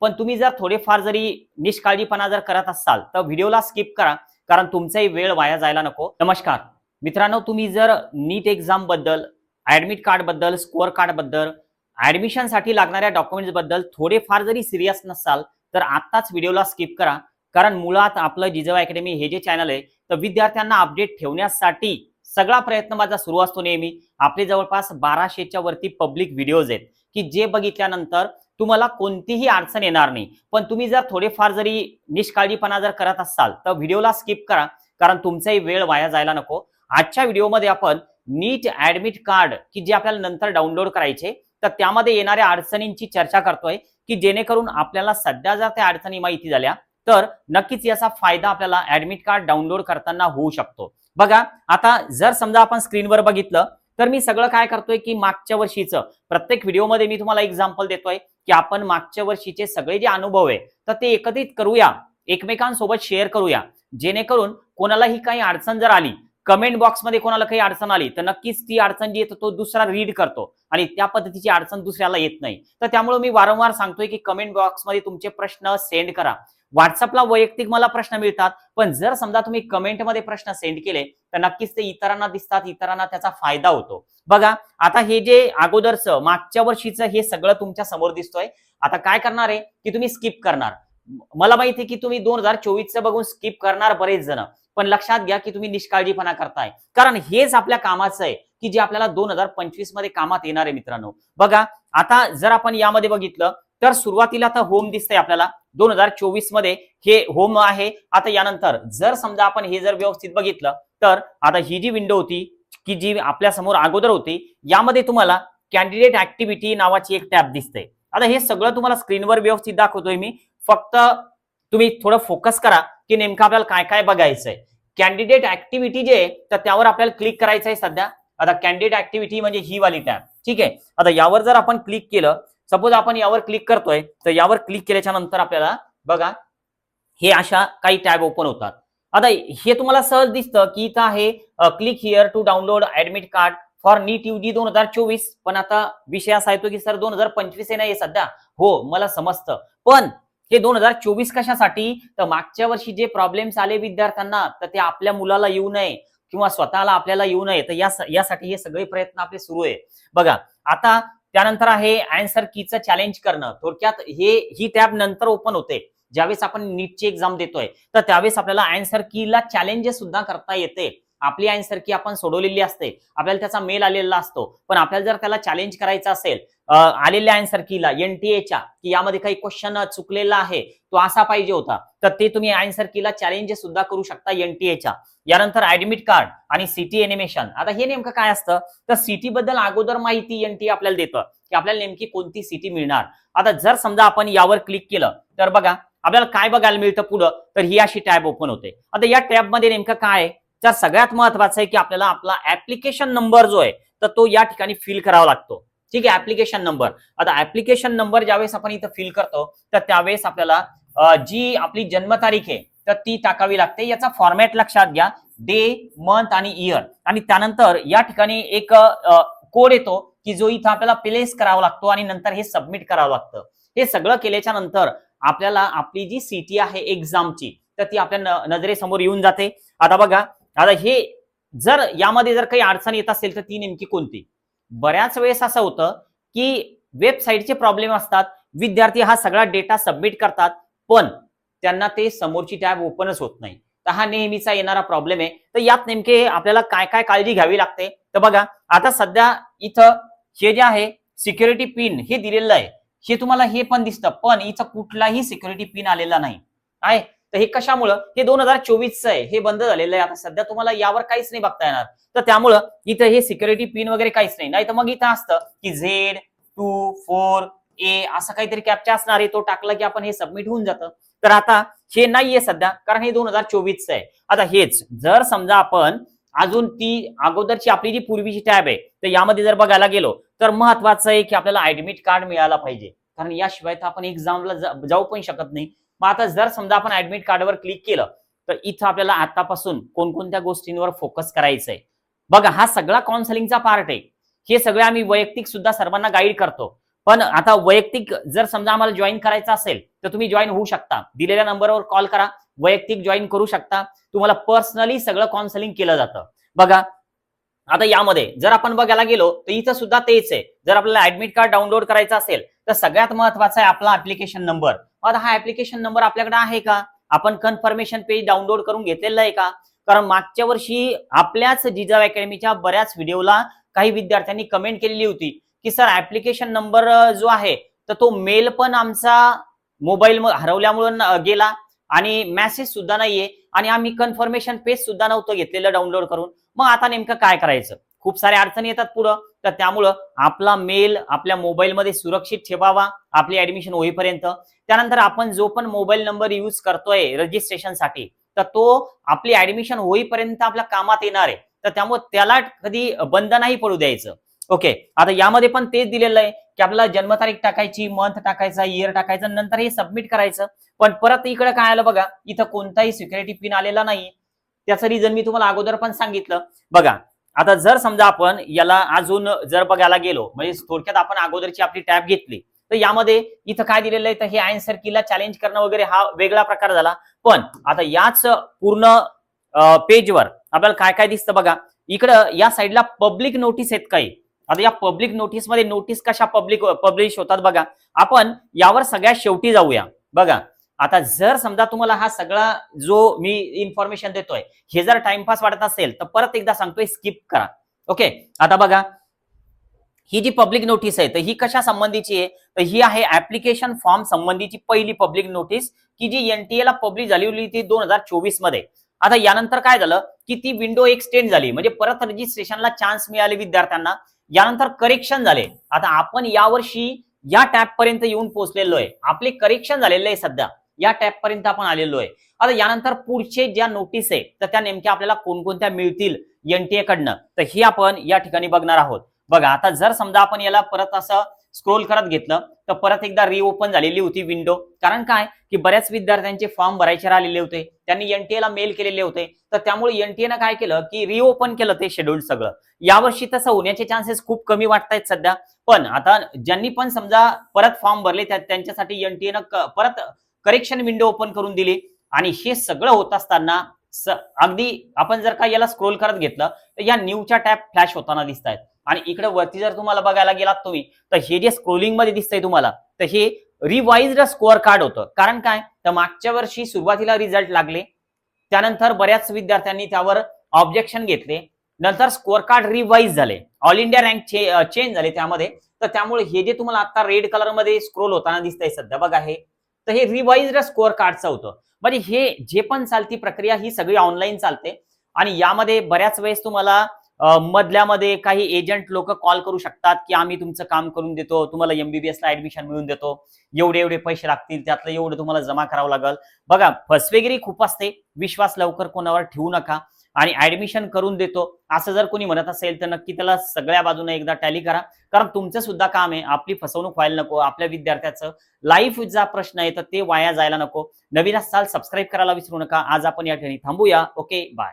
पण तुम्ही जर थोडेफार जरी निष्काळजीपणा जर करत असाल तर व्हिडिओला स्किप करा, कारण तुमचाही वेळ वाया जायला नको. नमस्कार मित्रांनो, तुम्ही जर नीट एक्झाम बद्दल, ऍडमिट कार्ड बद्दल, स्कोअर कार्ड बद्दल, ऍडमिशन साठी लागणाऱ्या डॉक्युमेंट्स बद्दल थोडेफार जरी सिरियस नसाल तर आताच व्हिडिओला स्किप करा. कारण मुळात आपलं जिजाऊ अकॅडमी हे जे चॅनल आहे तर विद्यार्थ्यांना अपडेट ठेवण्यासाठी सगळा प्रयत्न माझा सुरू असतो नेहमी. आपले जवळपास 1200च्या वरती पब्लिक व्हिडिओज आहेत की जे बघितल्यानंतर तुम्हाला कोणतीही अडचण येणार नाही. पण तुम्ही जर थोडेफार जरी निष्काळजीपणा जर करत असाल तर व्हिडिओला स्किप करा, कारण तुमचाही वेळ वाया जायला नको. आजच्या व्हिडिओमध्ये आपण नीट ऍडमिट कार्ड की जे आपल्याला नंतर डाउनलोड करायचे तर त्यामध्ये येणाऱ्या अडचणींची चर्चा करतोय की जेणेकरून आपल्याला सध्या जर त्या अडचणी माहिती झाल्या तर नक्कीच याचा फायदा आपल्याला ऍडमिट कार्ड डाउनलोड करताना होऊ शकतो. बघा, आता जर समजा आपण स्क्रीनवर बघितलं तर मी सगळं काय करतोय की मागच्या वर्षीचं प्रत्येक व्हिडिओमध्ये मी तुम्हाला एक्झाम्पल देतोय की आपण मागच्या वर्षीचे सगळे जे अनुभव आहे तर ते एकत्रित करूया, एकमेकांसोबत शेअर करूया, जेणेकरून कोणालाही काही अडचण जर आली, कमेंट बॉक्समध्ये कोणाला काही अडचण आली तर नक्कीच ती अडचण जी येते तो दुसरा रीड करतो आणि त्या पद्धतीची अडचण दुसऱ्याला येत नाही. तर त्यामुळे मी वारंवार सांगतोय की कमेंट बॉक्समध्ये तुमचे प्रश्न सेंड करा. व्हॉट्सअपला वैयक्तिक मला प्रश्न मिळतात, पण जर समजा तुम्ही कमेंटमध्ये प्रश्न सेंड केले तर नक्कीच ते इतरांना दिसतात, इतरांना त्याचा फायदा होतो. बघा, आता हे जे अगोदरचं मागच्या वर्षीचं हे सगळं तुमच्या समोर दिसतोय. आता काय करणार आहे की तुम्ही स्किप करणार. मला माहिती आहे की तुम्ही 2024चं बघून स्किप करणार बरेच जण, पण लक्षात घ्या की तुम्ही निष्काळजीपणा करताय, कारण हेच आपल्या कामाचं आहे की जे आपल्याला 2025 मध्ये कामात येणार आहे. मित्रांनो बघा, आता जर आपण यामध्ये बघितलं तर सुरुवातीला आता होम दिसतंय आपल्याला 2024 मध्ये हे होम आहे. आता यानंतर जर समजा आपण हे जर व्यवस्थित बघितलं तर आता ही जी विंडो होती की जी आपल्या समोर अगोदर होती, यामध्ये तुम्हाला कॅन्डिडेट ऍक्टिव्हिटी नावाची एक टॅब दिसते. आता हे सगळं तुम्हाला स्क्रीनवर व्यवस्थित दाखवतोय मी, फक्त तुम्ही थोडं फोकस करा की नेमकं आपल्याला काय काय बघायचंय. कॅन्डिडेट ऍक्टिव्हिटी जे तर त्यावर आपल्याला क्लिक करायचं आहे सध्या. आता कॅन्डिडेट ऍक्टिव्हिटी म्हणजे ही वाली टॅब, ठीक आहे. आता यावर जर आपण क्लिक केलं, सपोज आपण यावर क्लिक करतोय तर यावर क्लिक केल्याच्या नंतर आपल्याला बघा हे अशा काही टॅब ओपन होतात. आता हे तुम्हाला सहज दिसतं की इथं आहे click here to download admit card for NEET UG 2024. पण आता विषय असा येतो की सर 2025 आहे नाही सध्या. हो, मला समजतं, पण हे 2024 कशासाठी? तर मागच्या वर्षी जे प्रॉब्लेम्स आले विद्यार्थ्यांना तर ते आपल्या मुलाला येऊ नये किंवा स्वतःला आपल्याला येऊ नये, तर यासाठी हे सगळे प्रयत्न आपले सुरू आहे. बघा, आता त्यानंतर आहे आन्सर कीचं चॅलेंज करणं. थोडक्यात ही टॅब नंतर ओपन होते ज्यावेळेस आपण नीटची एक्झाम देतोय तर त्यावेळेस आपल्याला आन्सर कीला चॅलेंजेस सुद्धा करता येते. आपली आन्सर की आपण सोडवलेली असते, आपल्याला त्याचा मेल आलेला असतो, पण आपल्याला जर त्याला चॅलेंज करायचं असेल आलेल्या आन्सर कीला एनटीएच्या की यामध्ये काही क्वेश्चन चुकलेला आहे, तो असा पाहिजे होता, तर ते तुम्ही आन्सर कीला चॅलेंज सुद्धा करू शकता एनटीएच्या. यानंतर ऍडमिट कार्ड आणि सिटी एनिमेशन. आता हे नेमकं काय असतं तर सिटी बद्दल अगोदर माहिती एनटीए आपल्याला देतं की आपल्याला नेमकी कोणती सिटी मिळणार. आता जर समजा आपण यावर क्लिक केलं तर बघा आपल्याला काय बघायला मिळतं पुढं, तर ही अशी टॅब ओपन होते. आता या टॅब मध्ये नेमकं काय आहे तर सगळ्यात महत्वाचं आहे की आपल्याला आपला ऍप्लिकेशन नंबर जो आहे तर तो या ठिकाणी फिल करावा लागतो. ठीक आहे, ऍप्लिकेशन नंबर. आता ऍप्लिकेशन नंबर ज्यावेळेस आपण इथं फिल करतो तर त्यावेळेस आपल्याला जी आपली जन्मतारीख आहे तर ती टाकावी लागते. याचा फॉर्मॅट लक्षात घ्या, डे, मंथ आणि इयर. आणि त्यानंतर या ठिकाणी एक कोड येतो की जो इथं आपल्याला प्लेस करावा लागतो आणि नंतर हे सबमिट करावं लागतं. हे सगळं केल्याच्या नंतर आपल्याला आपली जी सिटी आहे एक्झामची तर ती आपल्या नजरेसमोर येऊन जाते. आता बघा, आता हे जर यामध्ये जर काही अडचण येत असेल तर ती नेमकी कोणती? बऱ्याच वेळेस असं होतं की वेबसाईटचे प्रॉब्लेम असतात, विद्यार्थी हा सगळा डेटा सबमिट करतात पण त्यांना ते समोरची टॅब ओपनच होत नाही. तर हा नेहमीचा येणारा प्रॉब्लेम आहे. तर यात नेमके आपल्याला काय काय काळजी घ्यावी लागते तर बघा, आता सध्या इथं हे जे आहे सिक्युरिटी पिन हे दिलेलं आहे, हे तुम्हाला हे पण दिसतं, पण इथं कुठलाही सिक्युरिटी पिन आलेला नाही आहे. तर हे कशामुळं? हे 2024चं आहे, हे बंद झालेलं आहे. आता सध्या तुम्हाला यावर काहीच नाही बघता येणार, तर त्यामुळं इथं हे सिक्युरिटी पिन वगैरे काहीच नाही. तर मग इथं असतं की Z24A असं काहीतरी कॅप्चा असणार आहे, तो टाकला की आपण हे सबमिट होऊन जातं. तर आता हे नाहीये सध्या, कारण हे 2024चं आहे. आता हेच जर समजा आपण अजून ती अगोदरची आपली जी पूर्वीची टॅब आहे तर यामध्ये जर बघायला गेलो तर महत्वाचं आहे की आपल्याला ऍडमिट कार्ड मिळाला पाहिजे, कारण याशिवाय तर आपण एक्झामला जाऊ पण शकत नाही. मग आता जर समजा आपण ऍडमिट कार्डवर क्लिक केलं तर इथं आपल्याला आतापासून कोणकोणत्या गोष्टींवर फोकस करायचंय. बघा, हा सगळा काउन्सिलिंगचा पार्ट आहे. हे सगळे आम्ही वैयक्तिक सुद्धा सर्वांना गाईड करतो. पण आता वैयक्तिक जर समजा आम्हाला जॉईन करायचं असेल तर तुम्ही जॉईन होऊ शकता. दिलेल्या नंबरवर कॉल करा, वैयक्तिक जॉईन करू शकता. तुम्हाला पर्सनली सगळं काउन्सिलिंग केलं जातं. बघा आता यामध्ये जर आपण बघायला गेलो तर इथं सुद्धा तेच आहे. जर आपल्याला ऍडमिट कार्ड डाउनलोड करायचं असेल तर सगळ्यात महत्वाचा आहे आपला ऍप्लिकेशन नंबर. आता हा ऍप्लिकेशन नंबर आपल्याकडे आहे का? आपण कन्फर्मेशन पेज डाउनलोड करून घेतलेलं आहे का? कारण मागच्या वर्षी आपल्याच जिजाऊ अकॅडमीच्या बऱ्याच व्हिडिओला काही विद्यार्थ्यांनी कमेंट केलेली होती की सर ऍप्लिकेशन नंबर जो आहे तर तो मेल पण आमचा मोबाईल हरवल्यामुळे गेला आणि मेसेज सुद्धा नाहीये आणि आम्ही कन्फर्मेशन पेज सुद्धा नव्हतं घेतलेलं डाउनलोड करून. मग आता नेमकं काय करायचं? खूप साऱ्या अडचणी येतात पुढं. तर त्यामुळं आपला मेल आपल्या मोबाईलमध्ये सुरक्षित ठेवावा आपली ऍडमिशन होईपर्यंत. त्यानंतर आपण जो पण मोबाईल नंबर यूज करतोय रजिस्ट्रेशनसाठी तर तो आपली ऍडमिशन होईपर्यंत आपल्या कामात येणार आहे. तर त्यामुळे त्याला कधी बंद नाही पडू द्यायचं. ओके, आता यामध्ये पण तेच दिलेलं आहे की आपल्याला जन्मतारीख टाकायची, मंथ टाकायचा, इयर टाकायचं, नंतर हे सबमिट करायचं. पण परत इकडे काय आलं बघा, इथं कोणताही सिक्युरिटी पिन आलेला नाही. त्याचं रिझन मी तुम्हाला अगोदर पण सांगितलं. बघा आता जर समजा आपण याला अजून जर बघायला गेलो म्हणजे थोडक्यात आपण अगोदरची आपली टॅब घेतली तर यामध्ये इथं काय दिलेलं आहे तर हे आन्सर कीला चॅलेंज करणं वगैरे हा वेगळा प्रकार झाला. पण आता याच पूर्ण पेजवर आपल्याला काय काय दिसतं बघा. इकडं या साईडला पब्लिक नोटीस आहेत काही. आता या पब्लिक नोटीस मध्ये नोटीस कशा पब्लिश होतात बघा. आपण यावर सगळ्यात शेवटी जाऊया. बघा आता जर समजा तुम्हाला हा सगळा जो मी इन्फॉर्मेशन देतोय हे जर टाइमपास वाटत असेल तर परत एकदा सांगतोय स्किप करा. ओके, आता बघा ही जी पब्लिक नोटीस आहे तर ही कशा संबंधीची आहे तर ही आहे ऍप्लिकेशन फॉर्म संबंधीची पहिली पब्लिक नोटीस की जी एनटीए ला पब्लिश झाली होती 2024 मध्ये. आता यानंतर काय झालं की ती विंडो एक्सटेंड झाली म्हणजे परत रजिस्ट्रेशनला चान्स मिळाले विद्यार्थ्यांना. यानंतर करेक्शन झाले. आता आपण यावर्षी या टॅब पर्यंत येऊन पोहोचलेलो आहे. आपले करेक्शन झालेलं आहे सध्या या टॅब पर्यंत आपण आलेलो आहे. आता यानंतर पुढचे ज्या नोटीस आहे तर त्या नेमक्या आपल्याला कोणकोणत्या मिळतील एनटीए कडनं तर ही आपण या ठिकाणी बघणार आहोत. बघा आता जर समजा आपण याला परत असं स्क्रोल करत घेतलं तर परत एकदा रिओपन झालेली होती विंडो. कारण काय की बऱ्याच विद्यार्थ्यांचे फॉर्म भरायचे राहिलेले होते, त्यांनी एनटीए ला मेल केलेले होते. तर त्यामुळे एनटीएनं काय केलं की रिओपन केलं ते शेड्यूल सगळं. यावर्षी तसं होण्याचे चान्सेस खूप कमी वाटतायत सध्या. पण आता ज्यांनी पण समजा परत फॉर्म भरले त्यांच्यासाठी एनटीएनं परत करेक्शन विंडो ओपन करून दिली. आणि हे सगळं होत असताना अगदी आपण जर का याला स्क्रोल करत घेतलं तर या न्यूच्या टॅब फ्लॅश होताना दिसत आहेत. आणि इकडे वरती जर तुम्हाला बघायला गेलात तुम्ही तर हे जे स्क्रोलिंग मध्ये दिसतंय तुम्हाला तर हे रिवाइज्ड स्कोअर कार्ड होतं. कारण काय तर मागच्या वर्षी सुरुवातीला रिझल्ट लागले, त्यानंतर बऱ्याच विद्यार्थ्यांनी त्यावर ऑब्जेक्शन घेतले, नंतर स्कोअर कार्ड रिवाइज झाले, ऑल इंडिया रँक चेंज झाले त्यामध्ये. तर त्यामुळे हे जे तुम्हाला आता रेड कलर मध्ये स्क्रोल होताना दिसतंय सध्या बघा हे तर हे रिवाइज्ड स्कोअर कार्डचं होतं. म्हणजे हे जे पण चालती प्रक्रिया ही सगळी ऑनलाईन चालते. आणि यामध्ये बऱ्याच वेळेस तुम्हाला मधल्यामध्ये काही एजंट लोक कॉल करू शकतात की आम्ही तुमचं काम करून देतो, तुम्हाला एमबीबीएस ला ऍडमिशन मिळवून देतो, एवढे एवढे पैसे लागतील, त्यातलं एवढं तुम्हाला जमा करावं लागेल. बघा फसवेगिरी खूप असते. विश्वास लवकर कोणावर ठेवू नका. आणि ऍडमिशन करून देतो असं जर कोणी म्हणत असेल तर नक्की त्याला सगळ्या बाजूने एकदा टॅली करा. कारण तुमचं सुद्धा काम आहे, आपली फसवणूक व्हायला नको, आपल्या विद्यार्थ्याचं लाईफचा प्रश्न आहे तर ते वाया जायला नको. नवीन असाल सबस्क्राईब करायला विसरू नका. आज आपण या ठिकाणी थांबूया. Okay, bye.